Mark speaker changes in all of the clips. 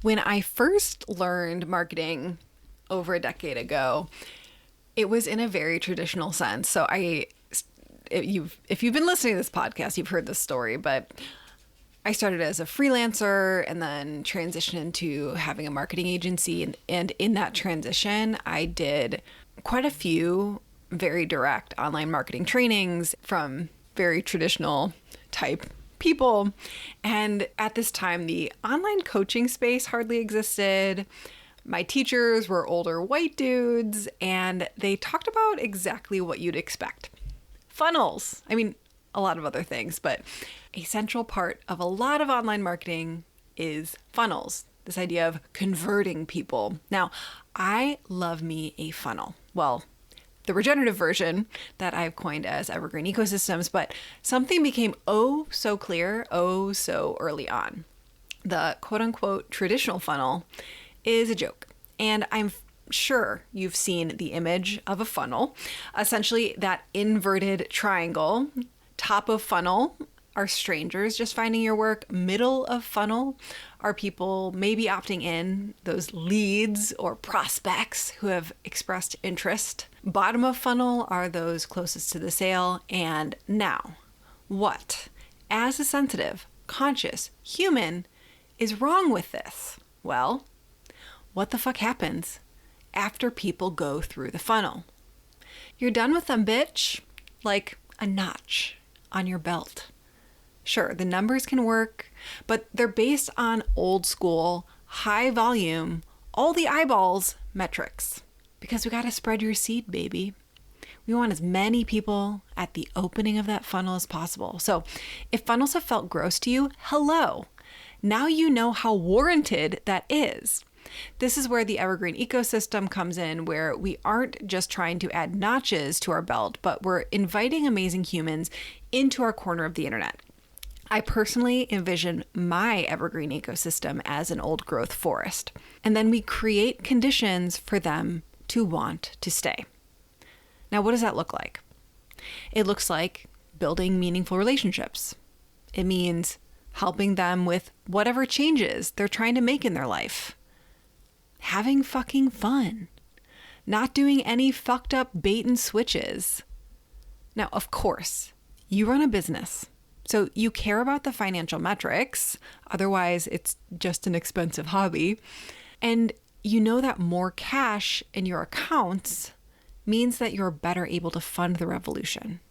Speaker 1: When I first learned marketing over a decade ago, it was in a very traditional sense. So if you've been listening to this podcast, you've heard this story, but I started as a freelancer and then transitioned into having a marketing agency. And in that transition, I did quite a few very direct online marketing trainings from very traditional type people. And at this time, the online coaching space hardly existed. My teachers were older white dudes, and they talked about exactly what you'd expect. Funnels. I mean, a lot of other things, but a central part of a lot of online marketing is funnels. This idea of converting people. Now, I love me a funnel. Well, the regenerative version that I've coined as Evergreen Ecosystems, but something became oh so clear, oh so early on. The quote unquote traditional funnel is a joke. And I'm sure you've seen the image of a funnel, essentially that inverted triangle. Top of funnel are strangers just finding your work. Middle of funnel are people maybe opting in, those leads or prospects who have expressed interest. Bottom of funnel are those closest to the sale. And now, what, as a sensitive, conscious human, is wrong with this? Well, what the fuck happens after people go through the funnel? You're done with them, bitch. Like a notch on your belt. Sure, the numbers can work, but they're based on old school, high volume, all the eyeballs metrics. Because we gotta spread your seed, baby. We want as many people at the opening of that funnel as possible. So if funnels have felt gross to you, hello. Now you know how warranted that is. This is where the Evergreen Ecosystem comes in, where we aren't just trying to add notches to our belt, but we're inviting amazing humans into our corner of the internet. I personally envision my Evergreen Ecosystem as an old growth forest, and then we create conditions for them to want to stay. Now, what does that look like? It looks like building meaningful relationships. It means helping them with whatever changes they're trying to make in their life. Having fucking fun. Not doing any fucked up bait and switches. Now, of course, you run a business, so you care about the financial metrics. Otherwise, it's just an expensive hobby. And you know that more cash in your accounts means that you're better able to fund the revolution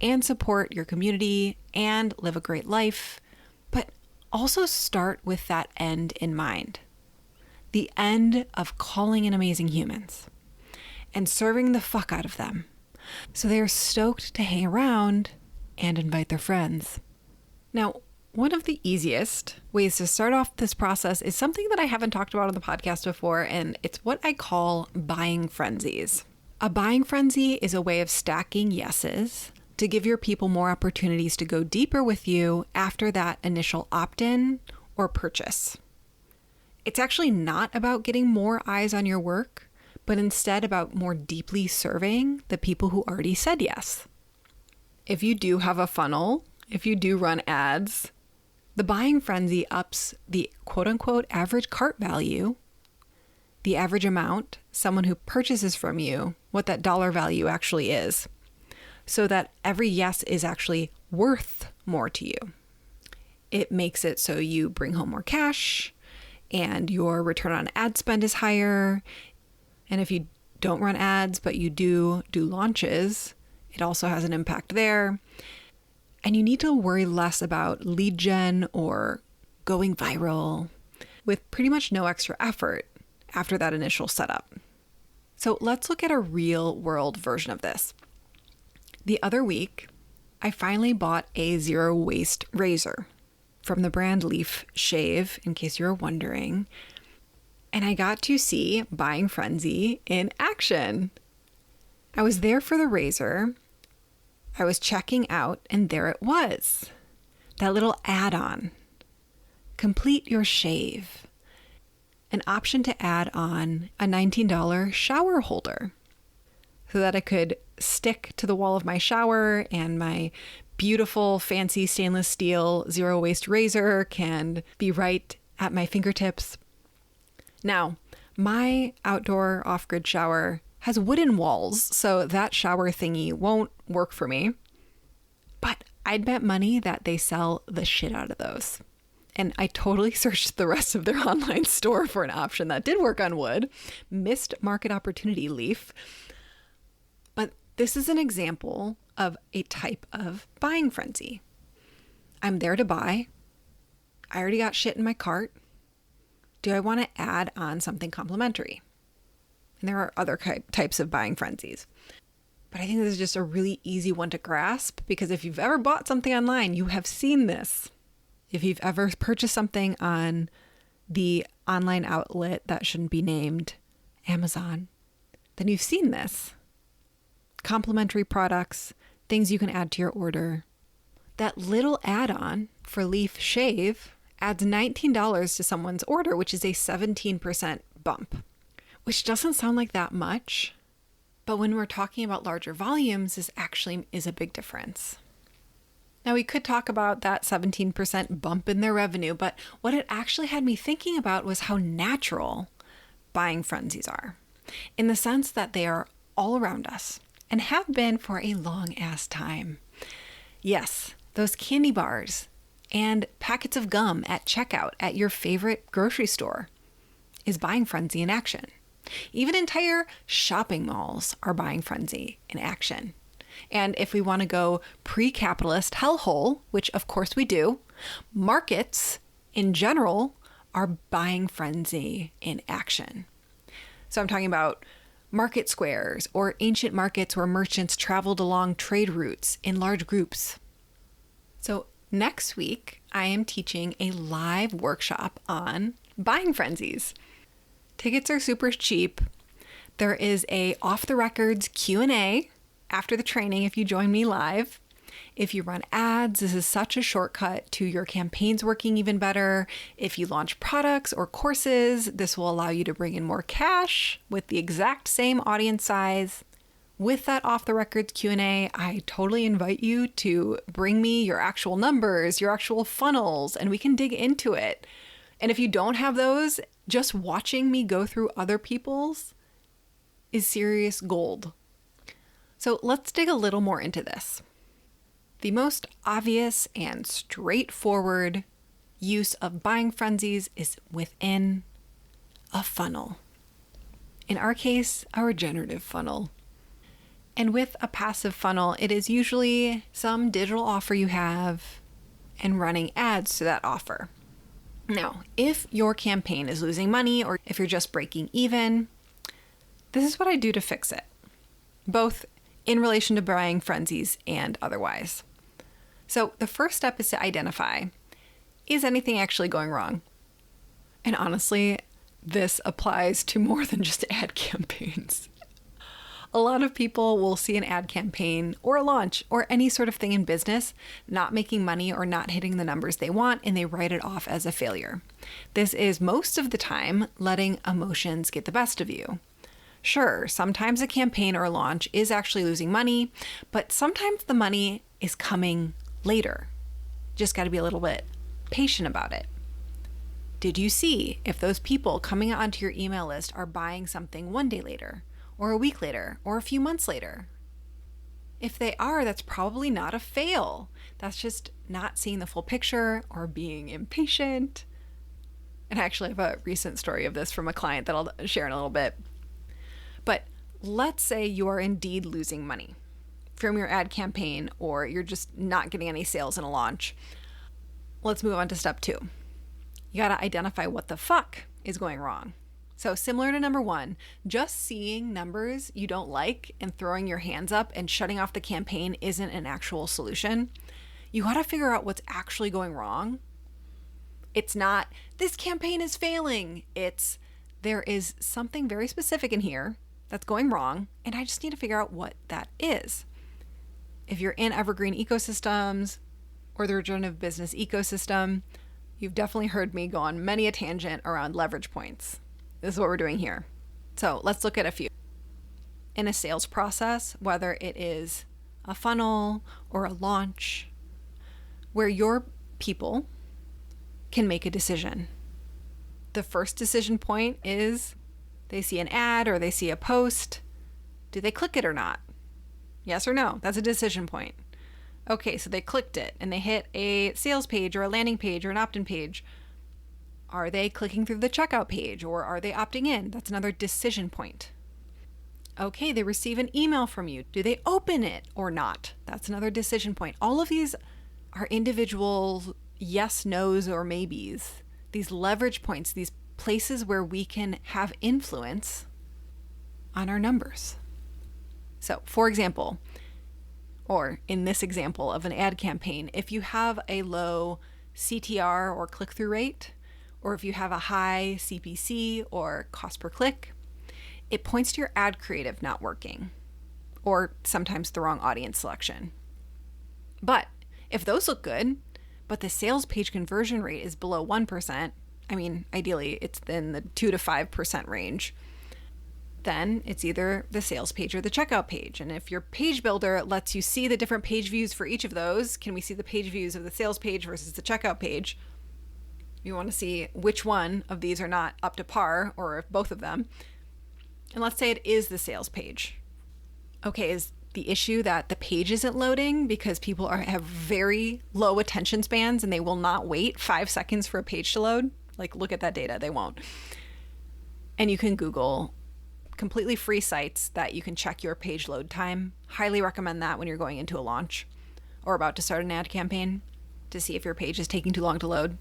Speaker 1: and support your community and live a great life, but also start with that end in mind. The end of calling in amazing humans and serving the fuck out of them so they are stoked to hang around and invite their friends. Now, one of the easiest ways to start off this process is something that I haven't talked about on the podcast before, and it's what I call buying frenzies. A buying frenzy is a way of stacking yeses to give your people more opportunities to go deeper with you after that initial opt-in or purchase. It's actually not about getting more eyes on your work, but instead about more deeply serving the people who already said yes. If you do have a funnel, if you do run ads, the buying frenzy ups the quote-unquote average cart value, the average amount someone who purchases from you, what that dollar value actually is, so that every yes is actually worth more to you. It makes it so you bring home more cash and your return on ad spend is higher. And if you don't run ads, but you do launches, it also has an impact there. And you need to worry less about lead gen or going viral with pretty much no extra effort after that initial setup. So let's look at a real world version of this. The other week, I finally bought a zero waste razor from the brand Leaf Shave, in case you were wondering. And I got to see Buying Frenzy in action. I was there for the razor. I was checking out, and there it was. That little add-on. Complete your shave. An option to add on a $19 shower holder so that I could stick to the wall of my shower and my beautiful fancy stainless steel zero waste razor can be right at my fingertips. Now, my outdoor off-grid shower has wooden walls, so that shower thingy won't work for me. But I'd bet money that they sell the shit out of those. And I totally searched the rest of their online store for an option that did work on wood. Missed market opportunity, Leaf. But this is an example of a type of buying frenzy. I'm there to buy. I already got shit in my cart. Do I want to add on something complimentary? And there are other types of buying frenzies. But I think this is just a really easy one to grasp, because if you've ever bought something online, you have seen this. If you've ever purchased something on the online outlet that shouldn't be named, Amazon, then you've seen this. Complimentary products, things you can add to your order. That little add-on for Leaf Shave adds $19 to someone's order, which is a 17% bump, which doesn't sound like that much, but when we're talking about larger volumes, this actually is a big difference. Now, we could talk about that 17% bump in their revenue, but what it actually had me thinking about was how natural buying frenzies are, in the sense that they are all around us and have been for a long-ass time. Yes, those candy bars and packets of gum at checkout at your favorite grocery store is buying frenzy in action. Even entire shopping malls are buying frenzy in action. And if we want to go pre-capitalist hellhole, which of course we do, markets in general are buying frenzy in action. So I'm talking about market squares or ancient markets where merchants traveled along trade routes in large groups. So next week, I am teaching a live workshop on buying frenzies. Tickets are super cheap. There is a off-the-records Q&A after the training if you join me live. If you run ads, this is such a shortcut to your campaigns working even better. If you launch products or courses, this will allow you to bring in more cash with the exact same audience size. With that off-the-records Q&A, I totally invite you to bring me your actual numbers, your actual funnels, and we can dig into it. And if you don't have those, just watching me go through other people's is serious gold. So let's dig a little more into this. The most obvious and straightforward use of buying frenzies is within a funnel. In our case, a regenerative funnel. And with a passive funnel, it is usually some digital offer you have and running ads to that offer. Now, if your campaign is losing money or if you're just breaking even, this is what I do to fix it, both in relation to buying frenzies and otherwise. So the first step is to identify, is anything actually going wrong? And honestly, this applies to more than just ad campaigns. A lot of people will see an ad campaign or a launch or any sort of thing in business not making money or not hitting the numbers they want, and they write it off as a failure. This is most of the time letting emotions get the best of you. Sure, sometimes a campaign or a launch is actually losing money, but sometimes the money is coming later. Just got to be a little bit patient about it. Did you see if those people coming onto your email list are buying something one day later, or a week later, or a few months later? If they are, that's probably not a fail. That's just not seeing the full picture or being impatient. And I actually have a recent story of this from a client that I'll share in a little bit. But let's say you are indeed losing money from your ad campaign, or you're just not getting any sales in a launch. Let's move on to step 2. You got to identify what the fuck is going wrong. So similar to number 1, just seeing numbers you don't like and throwing your hands up and shutting off the campaign isn't an actual solution. You got to figure out what's actually going wrong. It's not, this campaign is failing. It's, there is something very specific in here that's going wrong, and I just need to figure out what that is. If you're in Evergreen Ecosystems or the Regenerative Business ecosystem, you've definitely heard me go on many a tangent around leverage points. This is what we're doing here. So let's look at a few. In a sales process, whether it is a funnel or a launch, where your people can make a decision. The first decision point is they see an ad or they see a post. Do they click it or not? Yes or no? That's a decision point. Okay, so they clicked it and they hit a sales page or a landing page or an opt-in page. Are they clicking through the checkout page or are they opting in? That's another decision point. Okay, they receive an email from you. Do they open it or not? That's another decision point. All of these are individual yes, no's, or maybes. These leverage points, these places where we can have influence on our numbers. So, for example, or in this example of an ad campaign, if you have a low CTR or click-through rate, or if you have a high CPC or cost per click, it points to your ad creative not working, or sometimes the wrong audience selection. But if those look good, but the sales page conversion rate is below 1%, I mean, ideally it's in the 2 to 5% range, then it's either the sales page or the checkout page. And if your page builder lets you see the different page views for each of those, can we see the page views of the sales page versus the checkout page? You want to see which one of these are not up to par, or if both of them. And let's say it is the sales page. Okay, is the issue that the page isn't loading because people have very low attention spans and they will not wait 5 seconds for a page to load? Like, look at that data, they won't. And you can Google completely free sites that you can check your page load time. Highly recommend that when you're going into a launch or about to start an ad campaign to see if your page is taking too long to load.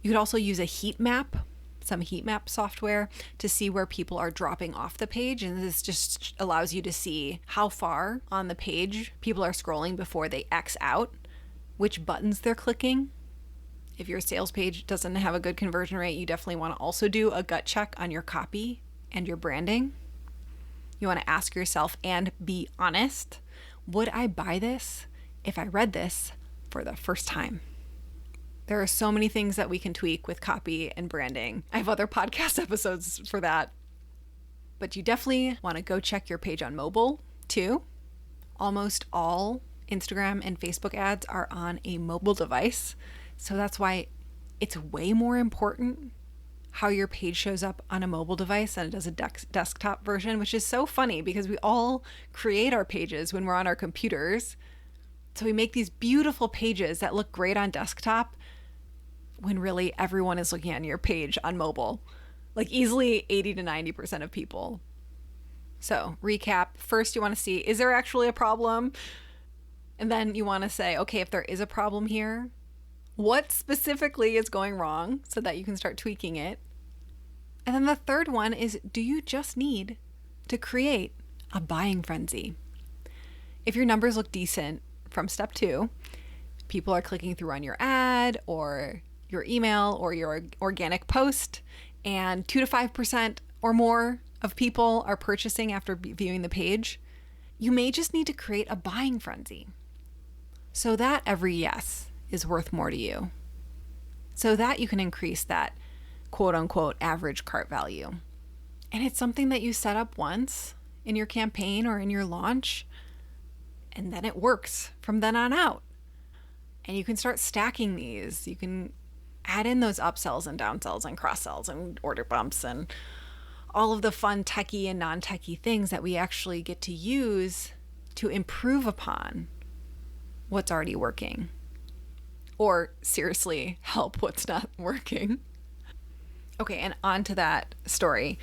Speaker 1: You could also use a heat map, some heat map software, to see where people are dropping off the page. And this just allows you to see how far on the page people are scrolling before they X out, which buttons they're clicking. If your sales page doesn't have a good conversion rate, you definitely want to also do a gut check on your copy and your branding. You want to ask yourself and be honest, would I buy this if I read this for the first time? There are so many things that we can tweak with copy and branding. I have other podcast episodes for that. But you definitely want to go check your page on mobile too. Almost all Instagram and Facebook ads are on a mobile device. So that's why it's way more important how your page shows up on a mobile device than it does a desktop version, which is so funny because we all create our pages when we're on our computers. So we make these beautiful pages that look great on desktop when really everyone is looking at your page on mobile, like easily 80 to 90% of people. So recap, first you want to see, is there actually a problem? And then you want to say, okay, if there is a problem here, what specifically is going wrong so that you can start tweaking it? And then the third one is, do you just need to create a buying frenzy? If your numbers look decent from step 2, people are clicking through on your ad or your email or your organic post, and 2 to 5% or more of people are purchasing after viewing the page, you may just need to create a buying frenzy so that every yes is worth more to you, so that you can increase that quote unquote average cart value. And it's something that you set up once in your campaign or in your launch, and then it works from then on out. And you can start stacking these. You can add in those upsells and downsells and cross-sells and order bumps and all of the fun techie and non-techie things that we actually get to use to improve upon what's already working, or seriously help what's not working. Okay, and on to that story.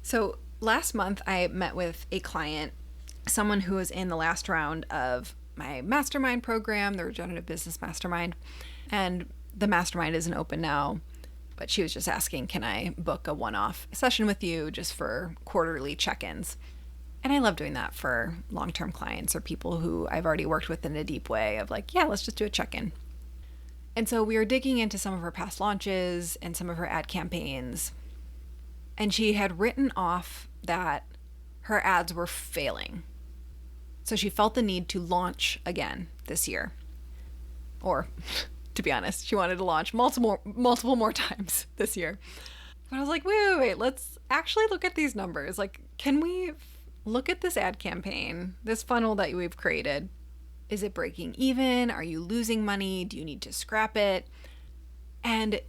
Speaker 1: So last month I met with a client, someone who was in the last round of my mastermind program, the Regenerative Business Mastermind, and the mastermind isn't open now, but she was just asking, can I book a one-off session with you just for quarterly check-ins? And I love doing that for long-term clients or people who I've already worked with in a deep way of like, yeah, let's just do a check-in. And so we were digging into some of her past launches and some of her ad campaigns. And she had written off that her ads were failing. So she felt the need to launch again this year. Or, to be honest, she wanted to launch multiple more times this year. But I was like, wait, let's actually look at these numbers. Like, can we look at this ad campaign, this funnel that we've created? Is it breaking even? Are you losing money? Do you need to scrap it? And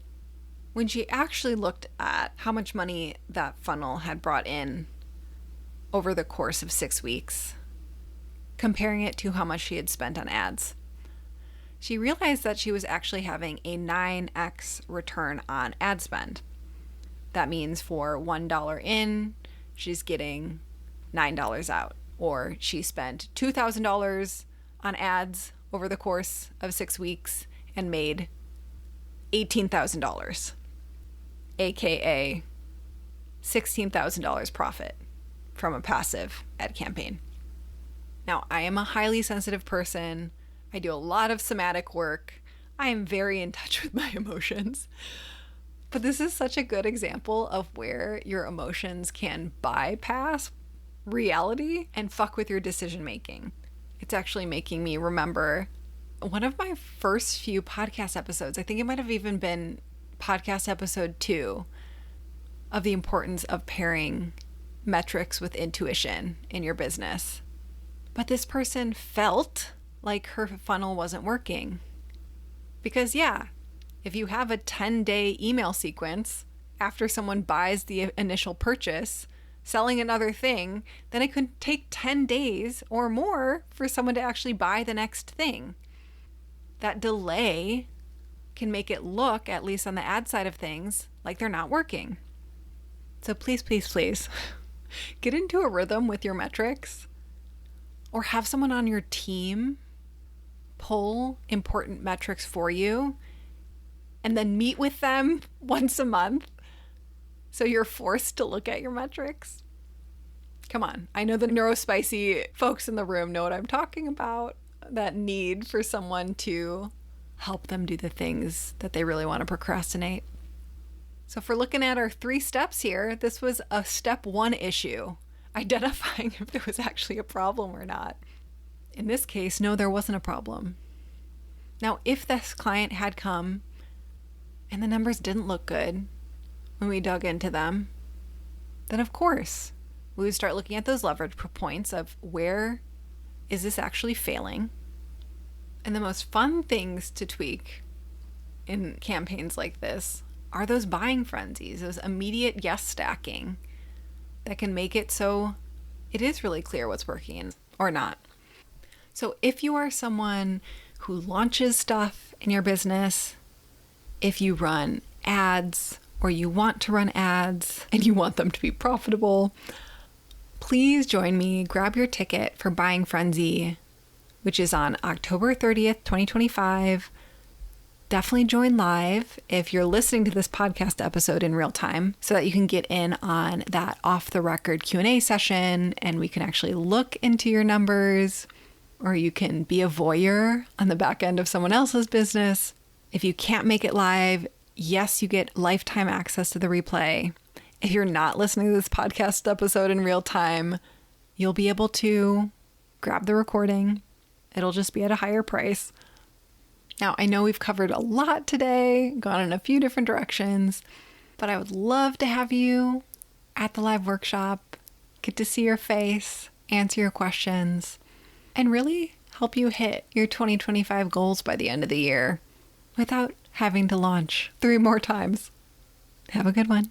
Speaker 1: when she actually looked at how much money that funnel had brought in over the course of 6 weeks, comparing it to how much she had spent on ads, she realized that she was actually having a 9x return on ad spend. That means for $1 in, she's getting $9 out. Or she spent $2,000 on ads over the course of 6 weeks and made $18,000, aka $16,000 profit from a passive ad campaign. Now, I am a highly sensitive person. I do a lot of somatic work. I am very in touch with my emotions. But this is such a good example of where your emotions can bypass reality and fuck with your decision making. It's actually making me remember one of my first few podcast episodes. I think it might have even been podcast episode 2 of the importance of pairing metrics with intuition in your business. But this person felt like her funnel wasn't working. Because yeah, if you have a 10-day email sequence after someone buys the initial purchase, selling another thing, then it could take 10 days or more for someone to actually buy the next thing. That delay can make it look, at least on the ad side of things, like they're not working. So please, please, please, get into a rhythm with your metrics, or have someone on your team pull important metrics for you and then meet with them once a month so you're forced to look at your metrics. Come on. I know the neurospicy folks in the room know what I'm talking about. That need for someone to help them do the things that they really want to procrastinate. So if we're looking at our 3 steps here, this was a step 1 issue, identifying if there was actually a problem or not. In this case, no, there wasn't a problem. Now, if this client had come and the numbers didn't look good when we dug into them, then of course we would start looking at those leverage points of where is this actually failing? And the most fun things to tweak in campaigns like this are those buying frenzies, those immediate yes stacking that can make it so it is really clear what's working or not. So if you are someone who launches stuff in your business, if you run ads or you want to run ads and you want them to be profitable, please join me, grab your ticket for Buying Frenzy, which is on October 30th, 2025. Definitely join live if you're listening to this podcast episode in real time so that you can get in on that off-the-record Q&A session and we can actually look into your numbers, or you can be a voyeur on the back end of someone else's business. If you can't make it live, yes, you get lifetime access to the replay. If you're not listening to this podcast episode in real time, you'll be able to grab the recording. It'll just be at a higher price. Now, I know we've covered a lot today, gone in a few different directions, but I would love to have you at the live workshop, get to see your face, answer your questions, and really help you hit your 2025 goals by the end of the year without having to launch 3 more times. Have a good one.